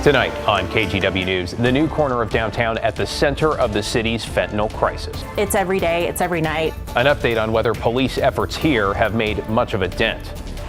Tonight on KGW News, the new corner of downtown at the center of the city's fentanyl crisis. It's every day, it's every night. An update on whether police efforts here have made much of a dent.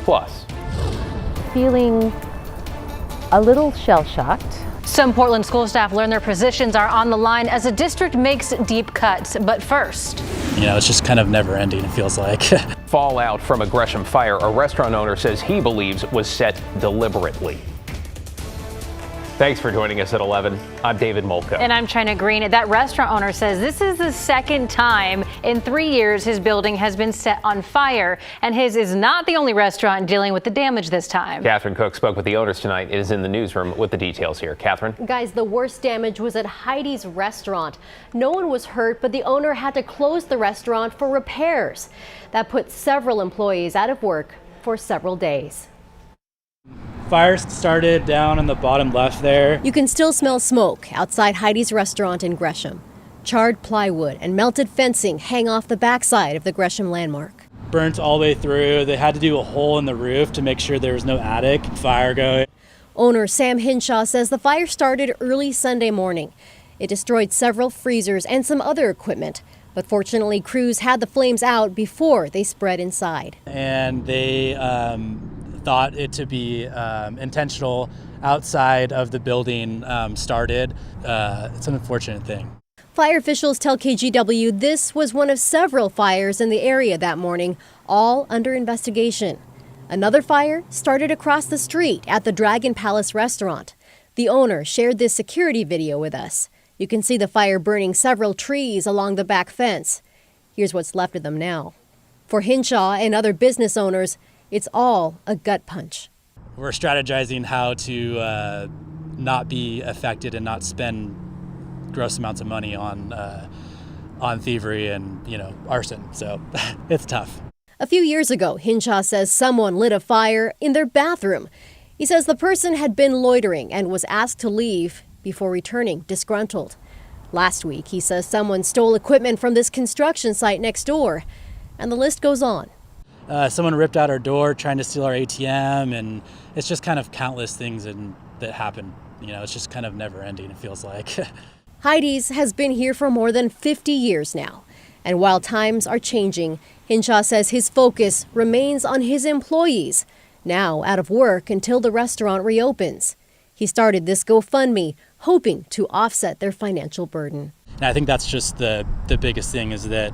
Plus, feeling a little shell-shocked. Some Portland school staff learn their positions are on the line as the district makes deep cuts. But first, it's just kind of never ending, it feels like. fallout from a Gresham fire a restaurant owner says he believes was set deliberately. Thanks for joining us at 11. I'm David Molko. And I'm China Green. That restaurant owner says this is the second time in 3 years his building has been set on fire. And his is not the only restaurant dealing with the damage this time. Catherine Cook spoke with the owners tonight. It is in the newsroom with the details here. Catherine? Guys, the worst damage was at Heidi's restaurant. No one was hurt, but the owner had to close the restaurant for repairs. That put several employees out of work for several days. Fire started down on the bottom left there. You can still smell smoke outside Heidi's restaurant in Gresham. Charred plywood and melted fencing hang off the backside of the Gresham landmark. Burnt all the way through. They had to do a hole in the roof to make sure there was no attic fire going. Owner Sam Hinshaw says the fire started early Sunday morning. It destroyed several freezers and some other equipment. But fortunately, crews had the flames out before they spread inside. And they thought it to be intentional outside of the building started. It's an unfortunate thing. Fire officials tell KGW this was one of several fires in the area that morning, all under investigation. Another fire started across the street at the Dragon Palace restaurant. The owner shared this security video with us. You can see the fire burning several trees along the back fence. Here's what's left of them now. For Hinshaw and other business owners, it's all a gut punch. We're strategizing how to not be affected and not spend gross amounts of money on thievery and arson. So it's tough. A few years ago, Hinshaw says someone lit a fire in their bathroom. He says the person had been loitering and was asked to leave before returning disgruntled. Last week, he says someone stole equipment from this construction site next door, and the list goes on. Someone ripped out our door trying to steal our ATM, and it's just kind of countless things that happen. It's just kind of never ending, it feels like. Heidi's has been here for more than 50 years now. And while times are changing, Hinshaw says his focus remains on his employees, now out of work until the restaurant reopens. He started this GoFundMe, hoping to offset their financial burden. And I think that's just the biggest thing is that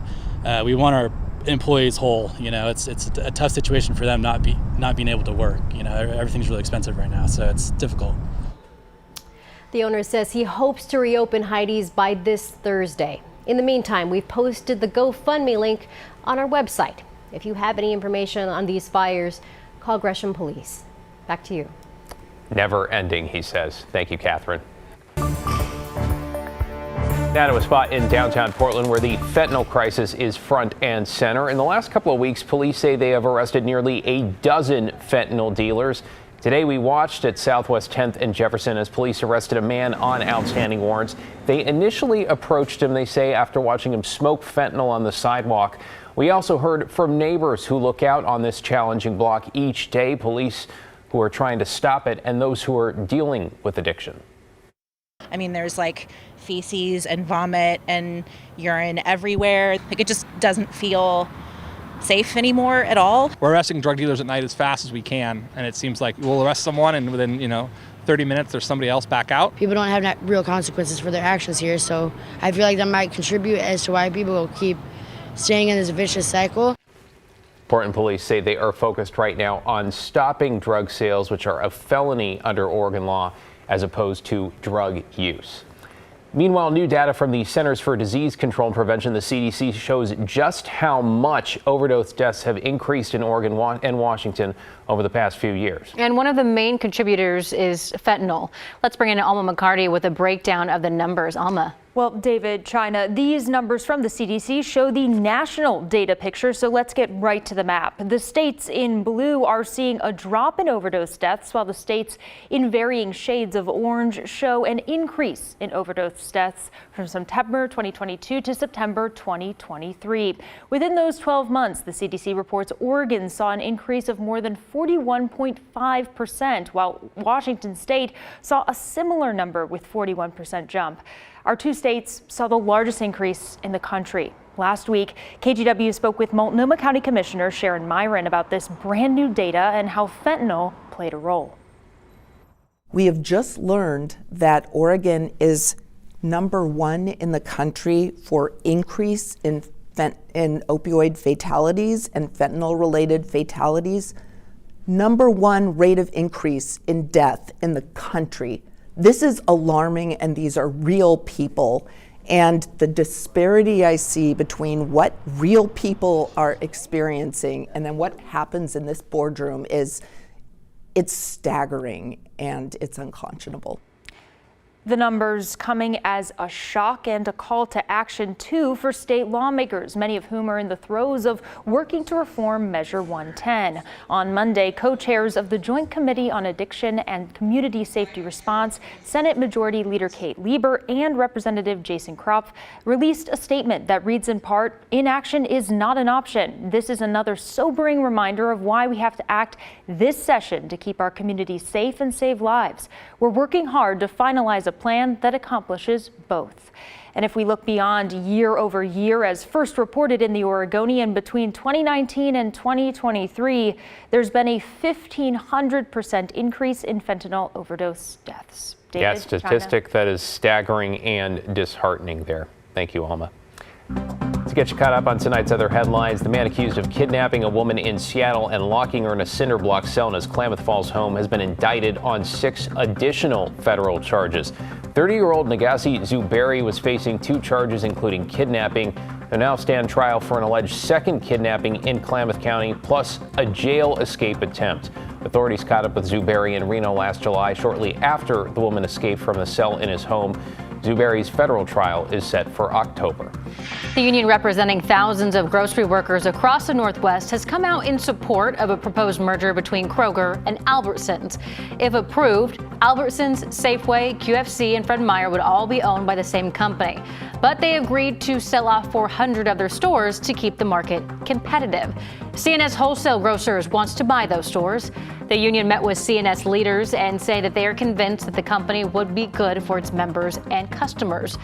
we want our employees whole. It's a tough situation for them not being able to work. Everything's really expensive right now, so it's difficult. The owner says he hopes to reopen Heidi's by this Thursday. In the meantime, we've posted the GoFundMe link on our website. If you have any information on these fires, call Gresham Police. Back to you. Never ending, he says. Thank you, Catherine. Now to a spot in downtown Portland where the fentanyl crisis is front and center. In the last couple of weeks, police say they have arrested nearly a dozen fentanyl dealers. Today we watched at Southwest 10th and Jefferson as police arrested a man on outstanding warrants. They initially approached him, they say, after watching him smoke fentanyl on the sidewalk. We also heard from neighbors who look out on this challenging block each day, police who are trying to stop it, and those who are dealing with addiction. I mean, there's like feces and vomit and urine everywhere. It just doesn't feel safe anymore at all. We're arresting drug dealers at night as fast as we can, and it seems like we'll arrest someone and within 30 minutes there's somebody else back out. People don't have real consequences for their actions here, so I feel like that might contribute as to why people will keep staying in this vicious cycle. Portland police say they are focused right now on stopping drug sales, which are a felony under Oregon law, as opposed to drug use. Meanwhile, new data from the Centers for Disease Control and Prevention, the CDC, shows just how much overdose deaths have increased in Oregon and Washington over the past few years. And one of the main contributors is fentanyl. Let's bring in Alma McCarty with a breakdown of the numbers. Alma. Well, David, China, these numbers from the CDC show the national data picture, so let's get right to the map. The states in blue are seeing a drop in overdose deaths, while the states in varying shades of orange show an increase in overdose deaths from September 2022 to September 2023. Within those 12 months, the CDC reports Oregon saw an increase of more than 41.5%, while Washington state saw a similar number with 41% jump. Our two states saw the largest increase in the country. Last week, KGW spoke with Multnomah County Commissioner Sharon Myron about this brand new data and how fentanyl played a role. We have just learned that Oregon is #1 in the country for increase in opioid fatalities and fentanyl-related fatalities. #1 rate of increase in death in the country. This is alarming, and these are real people. And the disparity I see between what real people are experiencing and then what happens in this boardroom it's staggering and it's unconscionable. The numbers coming as a shock and a call to action, too, for state lawmakers, many of whom are in the throes of working to reform Measure 110. On Monday, co-chairs of the Joint Committee on Addiction and Community Safety Response, Senate Majority Leader Kate Lieber and Representative Jason Kropf, released a statement that reads in part, "Inaction is not an option. This is another sobering reminder of why we have to act this session to keep our communities safe and save lives. We're working hard to finalize a plan that accomplishes both." And if we look beyond year over year, as first reported in the Oregonian between 2019 and 2023, there's been a 1,500% increase in fentanyl overdose deaths. David, yeah, statistic that is staggering and disheartening there. Thank you, Alma. To get you caught up on tonight's other headlines, the man accused of kidnapping a woman in Seattle and locking her in a cinder block cell in his Klamath Falls home has been indicted on 6 additional federal charges. 30-year-old Nagasi Zuberi was facing 2 charges, including kidnapping. They now stand trial for an alleged second kidnapping in Klamath County, plus a jail escape attempt. Authorities caught up with Zuberi in Reno last July, shortly after the woman escaped from the cell in his home. Zuberi's federal trial is set for October. The union representing thousands of grocery workers across the Northwest has come out in support of a proposed merger between Kroger and Albertsons. If approved, Albertsons, Safeway, QFC, and Fred Meyer would all be owned by the same company. But they agreed to sell off 400 of their stores to keep the market competitive. C&S Wholesale Grocers wants to buy those stores. The union met with C&S leaders and say that they are convinced that the company would be good for its members and customers.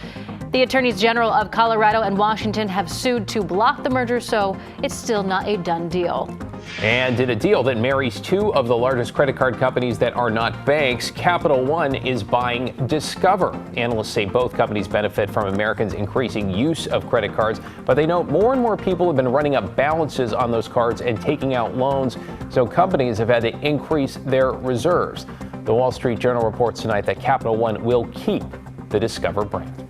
The attorneys general of Colorado and Washington have sued to block the merger, so it's still not a done deal. And in a deal that marries 2 of the largest credit card companies that are not banks, Capital One is buying Discover. Analysts say both companies benefit from Americans' increasing use of credit cards, but they note more and more people have been running up balances on those cards and taking out loans, so companies have had to increase their reserves. The Wall Street Journal reports tonight that Capital One will keep the Discover brand.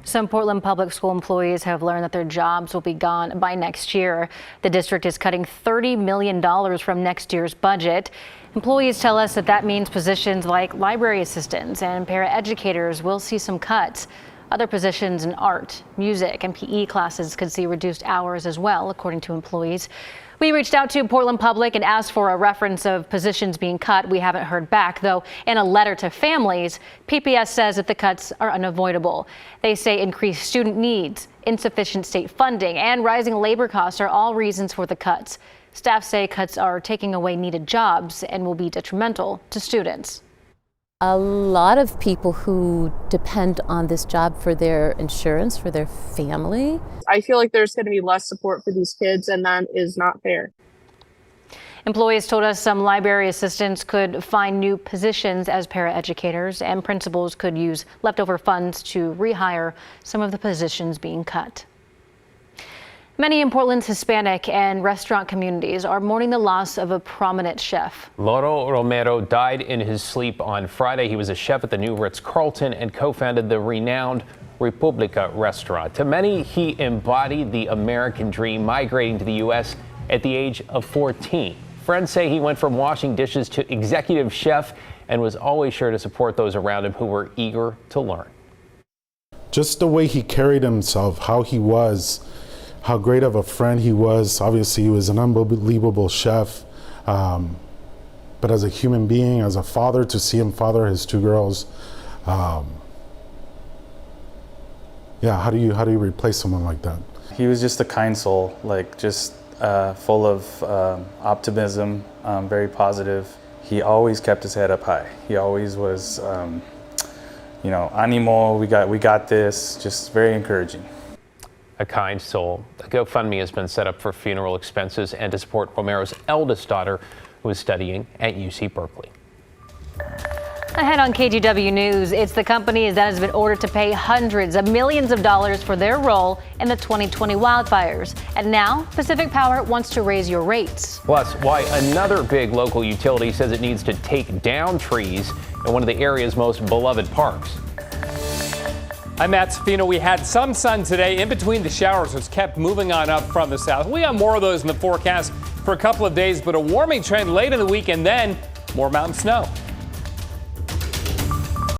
Some Portland public school employees have learned that their jobs will be gone by next year. The district is cutting $30 million from next year's budget. Employees tell us that means positions like library assistants and paraeducators will see some cuts. Other positions in art, music, and PE classes could see reduced hours as well, according to employees. We reached out to Portland Public and asked for a reference of positions being cut. We haven't heard back, though. In a letter to families, PPS says that the cuts are unavoidable. They say increased student needs, insufficient state funding, and rising labor costs are all reasons for the cuts. Staff say cuts are taking away needed jobs and will be detrimental to students. A lot of people who depend on this job for their insurance, for their family. I feel like there's going to be less support for these kids, and that is not fair. Employees told us some library assistants could find new positions as paraeducators, and principals could use leftover funds to rehire some of the positions being cut. Many in Portland's Hispanic and restaurant communities are mourning the loss of a prominent chef. Lauro Romero died in his sleep on Friday. He was a chef at the new Ritz-Carlton and co-founded the renowned Republica restaurant. To many, he embodied the American dream, migrating to the U.S. at the age of 14. Friends say he went from washing dishes to executive chef and was always sure to support those around him who were eager to learn. just the way he carried himself, how he was, how great of a friend he was. Obviously, he was an unbelievable chef. But as a human being, as a father, to see him father his 2 girls, yeah, how do you replace someone like that? He was just a kind soul, like just full of optimism, very positive. He always kept his head up high. He always was, you know, animo, we got this, just very encouraging. A kind soul. A GoFundMe has been set up for funeral expenses and to support Romero's eldest daughter, who is studying at UC Berkeley. Ahead on KGW News, it's the company that has been ordered to pay hundreds of millions of dollars for their role in the 2020 wildfires. And now Pacific Power wants to raise your rates. Plus, why another big local utility says it needs to take down trees in one of the area's most beloved parks. I'm Matt Safino. We had some sun today in between the showers, which kept moving on up from the south. We got more of those in the forecast for a couple of days, but a warming trend late in the week and then more mountain snow.